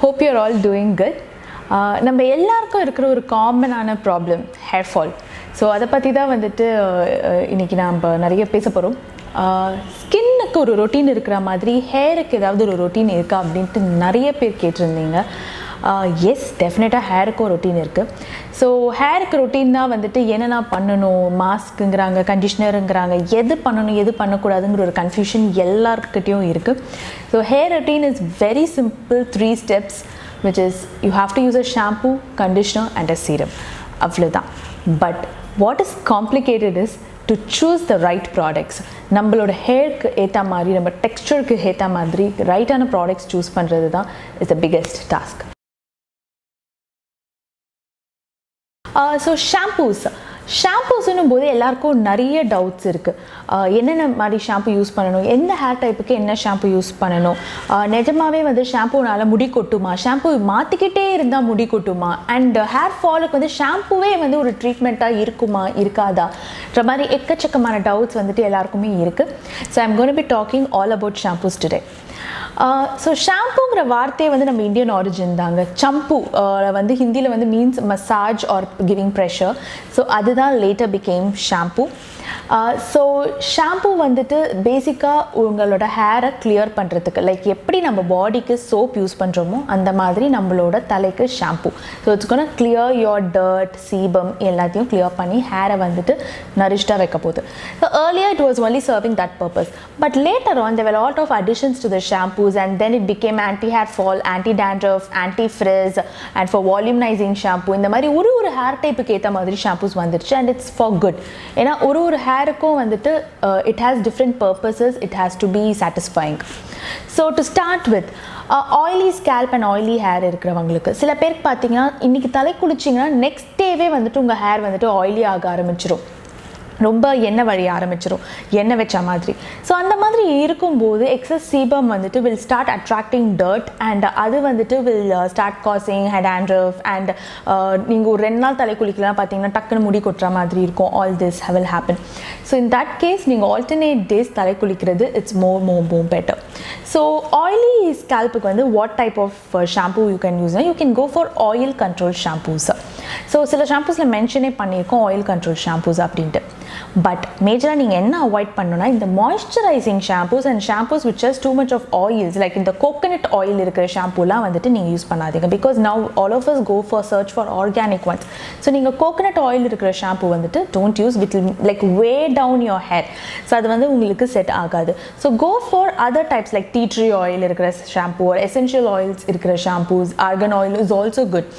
Hope you're all doing good. நம்ம எல்லாருக்கும் இருக்கிற ஒரு காமனான ப்ராப்ளம் ஹேர் ஃபால். ஸோ அதை பற்றி தான் வந்துட்டு இன்றைக்கி நம்ம நிறைய பேச போகிறோம். ஸ்கின்னுக்கு ஒரு ரொட்டீன் இருக்கிற மாதிரி ஹேருக்கு ஏதாவது ஒரு ரொட்டீன் இருக்கா அப்படின்ட்டு நிறைய பேர் கேட்டிருந்தீங்க. எஸ், டெஃபினட்டாக ஹேருக்கு ஒரு ரொட்டீன் இருக்குது. ஸோ ஹேருக்கு ரொட்டீன்னா வந்துட்டு என்னென்ன பண்ணணும், மாஸ்க்குங்கிறாங்க, கண்டிஷ்னருங்கிறாங்க, எது பண்ணணும் எது பண்ணக்கூடாதுங்கிற ஒரு கன்ஃபியூஷன் எல்லாருக்கிட்டையும் இருக்குது. So hair routine is very simple, 3 steps, which is you have to use a shampoo, conditioner and a serum. அவ்வளோதான். But what is complicated is to choose the right products. நம்மளோட ஹேருக்கு ஏற்ற மாதிரி, நம்ம டெக்ஸ்டருக்கு ஏற்ற மாதிரி ரைட்டான ப்ராடக்ட்ஸ் சூஸ் பண்ணுறது தான் is the biggest task. So ஷாம்பூஸ்னும் போது எல்லாருக்கும் நிறைய டவுட்ஸ் இருக்குது. என்னென்ன மாதிரி ஷாம்பு யூஸ் பண்ணணும், எந்த ஹேர் டைப்புக்கு என்ன ஷாம்பு யூஸ் பண்ணணும், நிஜமாகவே வந்து ஷாம்புனால முடி கொட்டுமா, ஷாம்பு மாற்றிக்கிட்டே இருந்தால் முடி கொட்டுமா, அண்ட் ஹேர் ஃபாலுக்கு வந்து ஷாம்புவே வந்து ஒரு ட்ரீட்மெண்ட்டாக இருக்குமா இருக்காதான்ற மாதிரி எக்கச்சக்கமான டவுட்ஸ் வந்துட்டு எல்லாருக்குமே இருக்குது. So I'm going to be talking all about shampoos today. So ஷாம்புங்கிற வார்த்தையை வந்து நம்ம இந்தியன் ஆரிஜின் தாங்க. சம்பு வந்து ஹிந்தியில் வந்து means massage or giving pressure. So அதுதான் later became shampoo. So shampoo வந்துட்டு பேசிக்காக உங்களோட ஹேரை கிளியர் பண்ணுறதுக்கு, லைக் எப்படி நம்ம பாடிக்கு சோப் யூஸ் பண்ணுறோமோ அந்த மாதிரி நம்மளோட தலைக்கு shampoo. So it's gonna clear your dirt, sebum எல்லாத்தையும் கிளியர் பண்ணி ஹேரை வந்துட்டு நரிஷ்டாக வைக்க போகுது. So earlier it was only serving that purpose, but later on there were a lot of additions to the shampoos, and then it became anti-hair fall, anti-dandruff, anti-frizz, and for volumizing shampoo. இந்த மாதிரி ஒரு hair டைப்புக்கு ஏற்ற மாதிரி shampoos வந்துருச்சு, and it's for good. ஏன்னா ஒரு ஹேருக்கும் வந்துட்டு it has different purposes, it has to be satisfying. So to start with, oily scalp and oily hair இருக்கிறவங்களுக்கு, சில பேருக்கு பார்த்தீங்கன்னா இன்றைக்கி தலை குளிச்சிங்கன்னா நெக்ஸ்ட் டேவே வந்துட்டு உங்கள் ஹேர் வந்துட்டு ஆயிலி ஆக ஆரம்பிச்சிடும், ரொம்ப எண்ணெய் வழிய ஆரம்பிச்சிடும், எண்ணெய் வச்ச மாதிரி. ஸோ அந்த மாதிரி இருக்கும்போது எக்ஸஸ் சீபம் வந்துட்டு will start attracting dirt, and அது வந்துட்டு will start causing head dandruff, and நீங்கள் ஒரு 2 நாள் தலை குளிக்கலாம் பார்த்தீங்கன்னா டக்குன்னு முடி கொட்டுற மாதிரி இருக்கும். All this will happen. So in that case நீங்கள் ஆல்டர்னேட் டேஸ் தலை குளிக்கிறது it's more better. So oily ஸ்கேல்ப்புக்கு வந்து what type of shampoo you can use, you can go for oil control shampoos. So சில ஷாம்பூஸில் மென்ஷனே பண்ணியிருக்கோம் ஆயில் கண்ட்ரோல் ஷாம்பூஸ் அப்படின்ட்டு. பட் மேஜராக நீங்கள் என்ன அவாய்ட் பண்ணணும்னா இந்த moisturising shampoos and shampoos which has too much of oils, like இந்த கோகனட் ஆயில் இருக்கிற ஷாம்பூலாம் வந்துட்டு நீங்கள் யூஸ் பண்ணாதீங்க. Because now all of us go for search for organic ones. So நீங்கள் கோகனட் ஆயில் இருக்கிற ஷாம்பூ வந்துட்டு don't use, with like weigh down your hair. So அது வந்து உங்களுக்கு செட் ஆகாது. So go for other types like tea tree oil இருக்கிற shampoo, ஒரு essential oils இருக்கிற shampoos, argan oil is also good.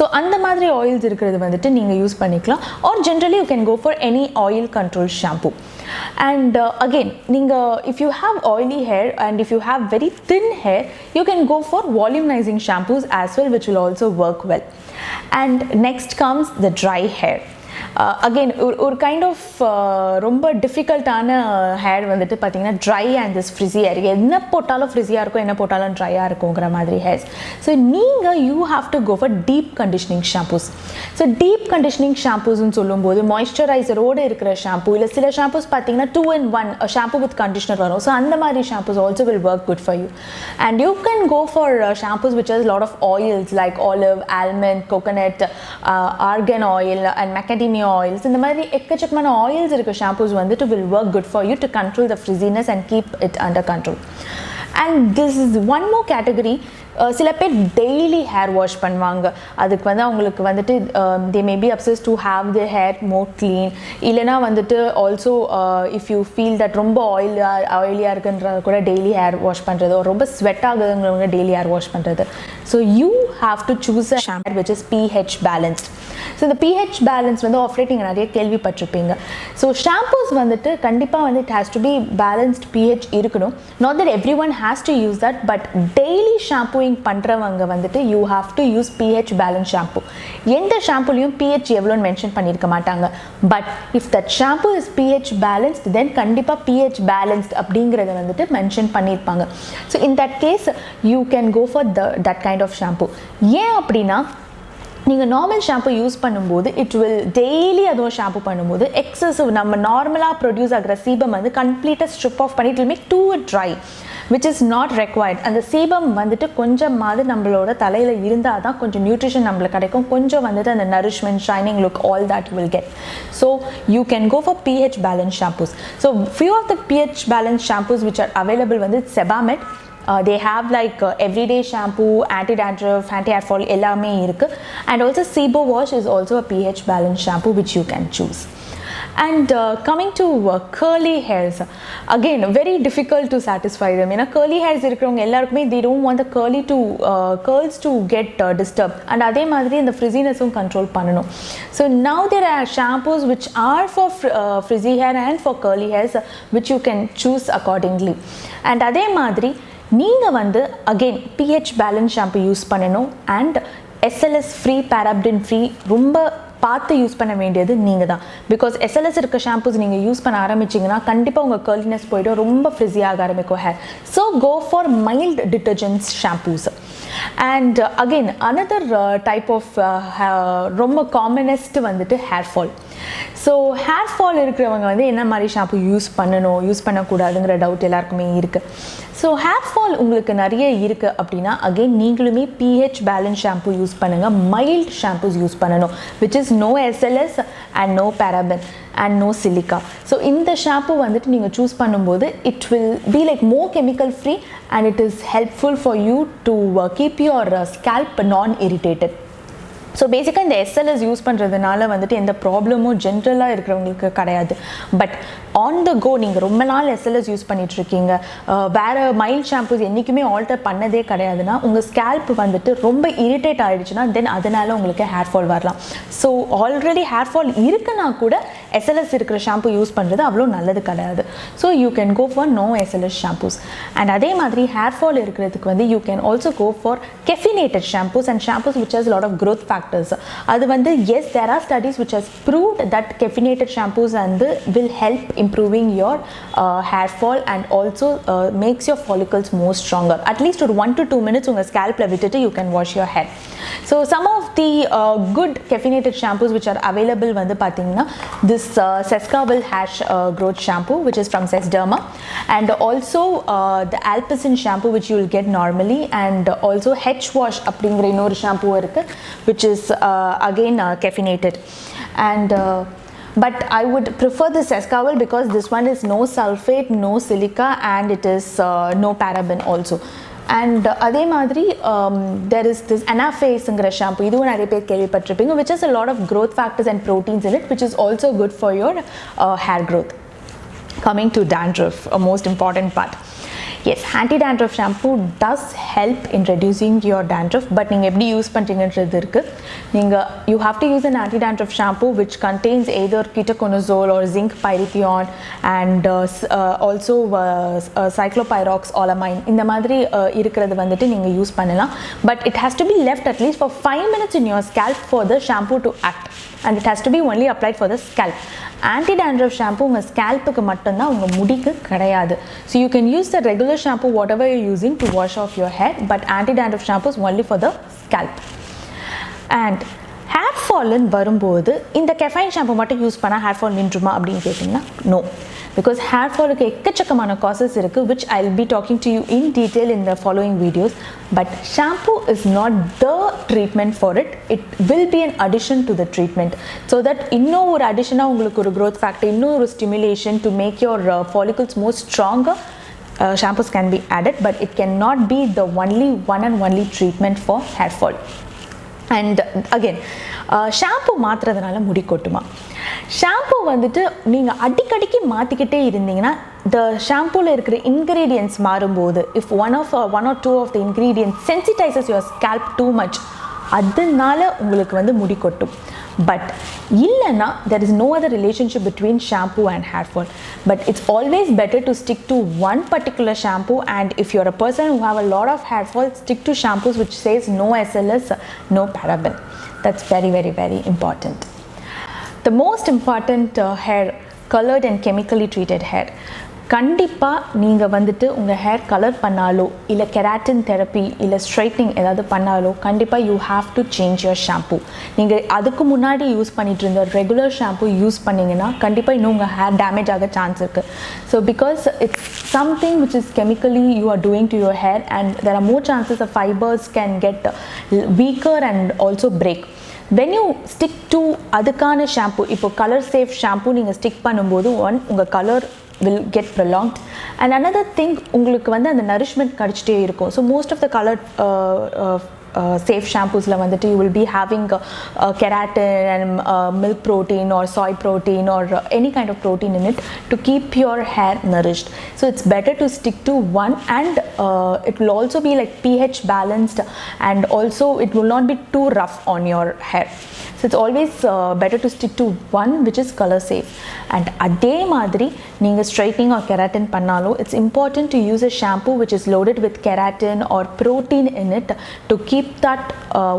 So அந்த மாதிரி ஆயில்ஸ் இருக்கிறது வந்துட்டு நீங்கள் யூஸ் பண்ணிக்கலாம். Or generally you can go for any oil control shampoo. And again, if you have oily hair and if you have very thin hair, you can go for volumizing shampoos as well, which will also work well. And next comes the dry hair. Again ஒரு kind of ரொம்ப டிஃபிகல்ட்டான hair வந்துட்டு பார்த்தீங்கன்னா dry and this frizzy hair. என்ன போட்டாலும் ஃப்ரிஸியாக இருக்கும், என்ன போட்டாலும் ட்ரையாக இருக்குங்கிற மாதிரி ஹேர்ஸ். ஸோ நீங்கள் you have to go for deep conditioning shampoos. So deep conditioning ஷாம்பூஸ்ன்னு சொல்லும்போது மாய்ஸ்சரைசரோடு இருக்கிற ஷாம்பூ, இல்லை சில ஷாம்பூஸ் பார்த்தீங்கன்னா 2-in-1 ஷாம்பூ வித் கண்டிஷனர் வரும். ஸோ அந்த மாதிரி shampoos also will work good for you. And you can go for shampoos which has lot of oils like olive, almond, coconut, argan oil and macadamia oils. இந்த மாதிரி எக்கச்சக்கமான oils இருக்க shampoos வந்துட்டு will work good for you to control the frizziness and keep it under control. And this is one more category. சில பேர் daily hair wash பண்ணுவாங்க. அதுக்கு வந்து அவங்களுக்கு வந்துட்டு they may be obsessed to have their hair more clean. இல்லைனா வந்துட்டு also if you feel that ரொம்ப ஆயிலியாக இருக்குன்றது கூட டெய்லி ஹேர் வாஷ் பண்ணுறது, ரொம்ப ஸ்வெட் ஆகுதுங்கிறவங்க டெய்லி ஹேர் வாஷ் பண்ணுறது. So you have to choose a shampoo which is pH balanced. So இந்த pH balance வந்து ஆஃப்லேட் நீங்கள் நிறைய கேள்விப்பட்டிருப்பீங்க. ஸோ ஷாம்பூஸ் வந்துட்டு கண்டிப்பாக வந்து it has to be balanced pH இருக்கணும். Not that every one has to use that, but daily shampooing பண்ணுறவங்க வந்துட்டு you have to use pH balance shampoo. எந்த ஷாம்பூலையும் pH எவ்வளோன்னு மென்ஷன் பண்ணியிருக்க மாட்டாங்க. But if that shampoo is pH balanced, then கண்டிப்பாக pH balanced அப்படிங்கிறத வந்துட்டு மென்ஷன் பண்ணியிருப்பாங்க. So in that case you can go for that kind of shampoo. ஏன் அப்படின்னா நீங்கள் நார்மல் ஷாம்பு யூஸ் பண்ணும்போது இட் வில் டெய்லி அதுவும் ஷாம்பு பண்ணும்போது எக்ஸசிவ் நம்ம நார்மலாக ப்ரொடியூஸ் ஆகிற சீபம் வந்து கம்ப்ளீட்டாக ஸ்ட்ரிப் ஆஃப் பண்ணி it will make too dry which is not required. அந்த சீபம் வந்துட்டு கொஞ்சமாவது நம்மளோட தலையில் இருந்தால் தான் கொஞ்சம் நியூட்ரிஷன் நம்மளுக்கு கிடைக்கும், கொஞ்சம் வந்துட்டு அந்த nourishment, shining look, all that you will get. So you can go for pH balanced shampoos. So few of the pH balanced shampoos which are available வந்து Sebamed. They have like everyday shampoo, anti-dandruff, anti-hair fall எல்லாமே இருக்கு. And also Sebo Wash is also a pH balanced shampoo which you can choose. And coming to curly hairs, again very difficult to satisfy them. ஏன்னா curly hairs இருக்கிறவங்க எல்லாருக்குமே they don't want the curls to get disturbed, and அதே மாதிரி இந்த frizziness-உம் control பண்ணணும். So now there are shampoos which are for frizzy hair and for curly hairs which you can choose accordingly. And அதே மாதிரி நீங்கள் வந்து again pH balance shampoo use பண்ணணும், and SLS free, paraben free ரொம்ப பார்த்து use பண்ண வேண்டியது நீங்கள் தான். பிகாஸ் எஸ்எல்எஸ் இருக்க ஷாம்பூஸ் நீங்கள் யூஸ் பண்ண ஆரம்பிச்சிங்கன்னா கண்டிப்பாக உங்கள் கர்லினஸ் போய்ட்டு ரொம்ப ஃப்ரிஸி ஆக ஆரம்பிக்கும் hair. So go for mild detergents shampoos. And again another type of ரொம்ப காமனஸ்ட் வந்துட்டு hair fall. So hair fall இருக்கிறவங்க வந்து என்ன மாதிரி ஷாம்பு யூஸ் பண்ணணும், யூஸ் பண்ணக்கூடாதுங்கிற டவுட் எல்லாருக்குமே இருக்குது. ஸோ ஹேர் ஃபால் உங்களுக்கு நிறைய இருக்குது அப்படின்னா அகெயின் நீங்களுமே pH பேலன்ஸ் ஷாம்பு யூஸ் பண்ணுங்கள், மைல்ட் ஷாம்பூஸ் யூஸ் பண்ணணும், which is no SLS and no paraben and no silica. So இந்த ஷாம்பு வந்துட்டு நீங்கள் சூஸ் பண்ணும்போது it will be like more chemical free and it is helpful for you to keep your scalp non irritated. So பேசிக்காக இந்த SLS use பண்ணுறதுனால வந்துட்டு எந்த ப்ராப்ளமும் ஜென்ரலாக இருக்கிறவங்களுக்கு கிடையாது. பட் ஆன் த கோ நீங்கள் ரொம்ப நாள் எஸ்எல்எஸ் யூஸ் பண்ணிகிட்ருக்கீங்க, வேறு மைல்ட் ஷாம்பூஸ் என்றைக்குமே ஆல்டர் பண்ணதே கிடையாதுன்னா உங்கள் ஸ்கேல்ப் வந்துட்டு ரொம்ப இரிட்டேட் ஆகிடுச்சுன்னா தென் அதனால் உங்களுக்கு ஹேர் ஃபால் வரலாம். ஸோ ஆல்ரெடி ஹேர் ஃபால் இருக்குன்னா கூட எஸ்எல்எஸ் இருக்கிற ஷாம்பு யூஸ் பண்ணுறது அவ்வளோ நல்லது கிடையாது. So you can go for no SLS shampoos. And அதே மாதிரி ஹேர் ஃபால் இருக்கிறதுக்கு வந்து you can also go for caffeinated shampoos and shampoos which has lot of growth factors. அது வந்து yes, there are studies which has proved that caffeinated shampoos and will help improving your hair fall and also makes your follicles more stronger. At least for 1 to 2 minutes unga scalp la vittu you can wash your hair. So some of the good caffeinated shampoos which are available vandu pathina this Sescavil hair growth shampoo which is from Sesderma, and also the Alpecin shampoo which you will get normally, and also H wash அப்படிங்கற இன்னொரு shampoo இருக்கு which is again caffeinated. And but I would prefer the Sescavil because this one is no sulfate, no silica, and it is no paraben also. And அதே மாதிரி there is this Anaphase shampoo, இதுவும் நிறைய பேர் கேள்விப்பட்டிருப்பீங்க, which has a lot of growth factors and proteins in it which is also good for your hair growth. Coming to dandruff, a most important part. Yes, anti-dandruff shampoo does help in reducing your dandruff, but நீங்கள் எப்படி use பண்ணுறீங்கன்றது இருக்குது. You have to use an anti-dandruff shampoo which contains either ketoconazole or zinc pyrithione and also cyclopyroxolamine. இந்த மாதிரி இருக்கிறது வந்துட்டு நீங்கள் use பண்ணலாம், but it has to be left at least for 5 minutes in your scalp for the shampoo to act, and it has to be only applied for the scalp. Anti-dandruff shampoo உங்கள் ஸ்கேல்ப்புக்கு மட்டும்தான், உங்கள் முடிக்கு கிடையாது. So you can use the regular shampoo whatever you're using to wash off your hair, but anti-dandruff shampoo is only for the scalp. And hair fall வரும்போது இந்த caffeine shampoo மட்டும் use பண்ணால் hair fall நின்றுமா அப்படின்னு கேட்டிங்கன்னா no, because hair fall க்கு எக்கச்சக்கமான causes இருக்கு which I'll be talking to you in detail in the following videos. But shampoo is not the treatment for it, it will be an addition to the treatment, so that இன்னும் ஒரு additional உங்களுக்கு ஒரு growth factor, இன்னும் ஒரு stimulation to make your follicles more stronger. Shampoos can be added, but it cannot be the one and only treatment for hair fall. And again shampoo மாற்றுறதுனால முடி கொட்டுமா? Shampoo வந்துட்டு நீங்கள் அடிக்கடிக்கு மாற்றிக்கிட்டே இருந்தீங்கன்னா the ஷாம்பூவில் இருக்கிற இன்க்ரீடியன்ட்ஸ் மாறும்போது if one or two of the ingredients sensitizes your scalp too much, அதனால உங்களுக்கு வந்து முடி கொட்டும். பட் இல்லைன்னா there is no other relationship between shampoo and hair fall. But it's always better to stick to one particular shampoo, and if you're a person who have a lot of hair fall, stick to shampoos which says no SLS, no paraben. That's very, very, very important. The most important hair, colored and chemically treated hair. கண்டிப்பாக நீங்கள் வந்துட்டு உங்கள் hair colour பண்ணாலோ இல்லை keratin therapy இல்லை straightening ஏதாவது பண்ணாலோ கண்டிப்பாக you have to change your shampoo. நீங்கள் அதுக்கு முன்னாடி யூஸ் பண்ணிட்டு இருந்த ரெகுலர் ஷாம்பூ யூஸ் பண்ணிங்கன்னா கண்டிப்பாக இன்னும் உங்கள் ஹேர் டேமேஜ் ஆக சான்ஸ் இருக்குது. So because it's something which is chemically you are doing to your hair and there are more chances of fibers can get weaker and also break. When you stick to அதுக்கான shampoo, இப்போ colour safe shampoo நீங்கள் stick பண்ணும்போது உங்கள் colour will get prolonged and another thing உங்களுக்கு வந்து அந்த nourishment கிடைச்சிட்டே இருக்கும். So most of the colored safe shampoos la vandu you will be having keratin and milk protein or soy protein or any kind of protein in it to keep your hair nourished. So it's better to stick to one and it will also be like pH balanced and also it will not be too rough on your hair. So it's always better to stick to one which is color safe. And adhe madri neenga straightening or keratin pannalo it's important to use a shampoo which is loaded with keratin or protein in it to keep that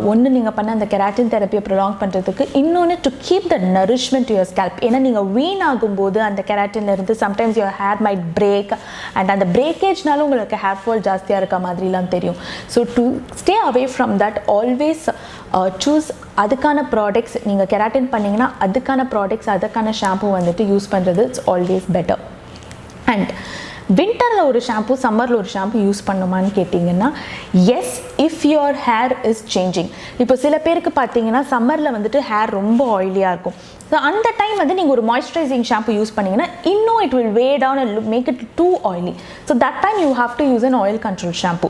ஒன்று நீங்கள் பண்ண அந்த keratin தெரப்பியை prolong பண்ணுறதுக்கு, இன்னொன்று to keep the nourishment to your scalp. ஏன்னா நீங்கள் வீண் ஆகும்போது அந்த கெராட்டின்லேருந்து sometimes your hair might break and அந்த பிரேக்கேஜ்னால உங்களுக்கு ஹேர் ஃபால் ஜாஸ்தியாக இருக்க மாதிரிலாம் தெரியும். So to stay away from that always choose அதுக்கான ப்ராடக்ட்ஸ். நீங்கள் கெராட்டின் பண்ணிங்கன்னா அதுக்கான ப்ராடக்ட்ஸ் அதுக்கான ஷாம்பு வந்துட்டு யூஸ் பண்ணுறது இட்ஸ் ஆல்வேஸ் பெட்டர். அண்ட் வின்டரில் ஒரு ஷாம்பு சம்மரில் ஒரு ஷாம்பு யூஸ் பண்ணுமான்னு கேட்டிங்கன்னா yes, if your hair is changing. இப்போ சில பேருக்கு பார்த்தீங்கன்னா சம்மரில் வந்துட்டு ஹேர் ரொம்ப ஆயிலியாக இருக்கும். ஸோ அந்த டைம் வந்து நீங்கள் ஒரு மாய்ஸ்சரைசிங் ஷாம்பு யூஸ் பண்ணிங்கன்னா இன்னும் it will weigh down and make it too oily. So that time you have to use an oil control shampoo.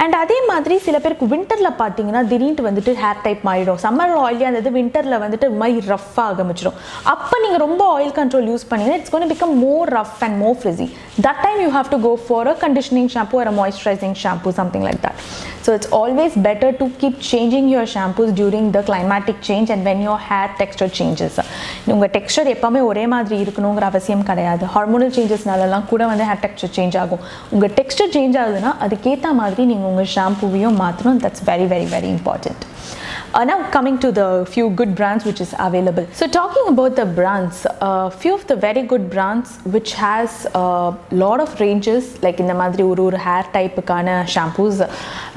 And அதே மாதிரி சில பேருக்கு வின்டரில் பார்த்தீங்கன்னா திடீர்னு வந்துட்டு ஹேர் டைப் மாறிடும். சம்மரில் ஆயிலியாக இருந்தது வின்டரில் வந்துட்டு மாதிரி ரஃப்பாக ஆரம்பிச்சிடும். அப்போ நீங்கள் ரொம்ப ஆயில் கண்ட்ரோல் யூஸ் பண்ணிங்கன்னா it's gonna become more rough and more frizzy. That time you have to go for a conditioning shampoo or a moisturizing shampoo, something like that. So it's always better to keep changing your shampoos during the climatic change and when your hair texture changes. உங்க texture எப்பவுமே ஒரே மாதிரி இருக்கணுங்கிற அவசியம் கிடையாது. Hormonal சேஞ்சஸ்னாலலாம் கூட வந்து hair texture change ஆகும். உங்க டெக்ஸ்சர் சேஞ்ச் ஆகுதுன்னா அதுக்கேற்ற மாதிரி நீங்கள் உங்கள் ஷாம்பூவையும் மாற்றணும். That's very very very important. Now coming to the few good brands which is available. So talking about the brands, few of the very good brands which has lot of ranges like in the madri oru hair type kana shampoos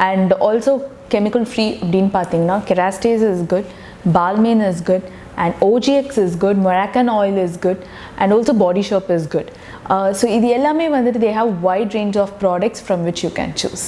and also chemical free அப்படினு பாத்தீங்கன்னா Kerastase is good, Balmain is good and OGX is good, Moroccan oil is good and also Body Shop is good. So இது எல்லாமே வந்துட்டு they have wide range of products from which you can choose.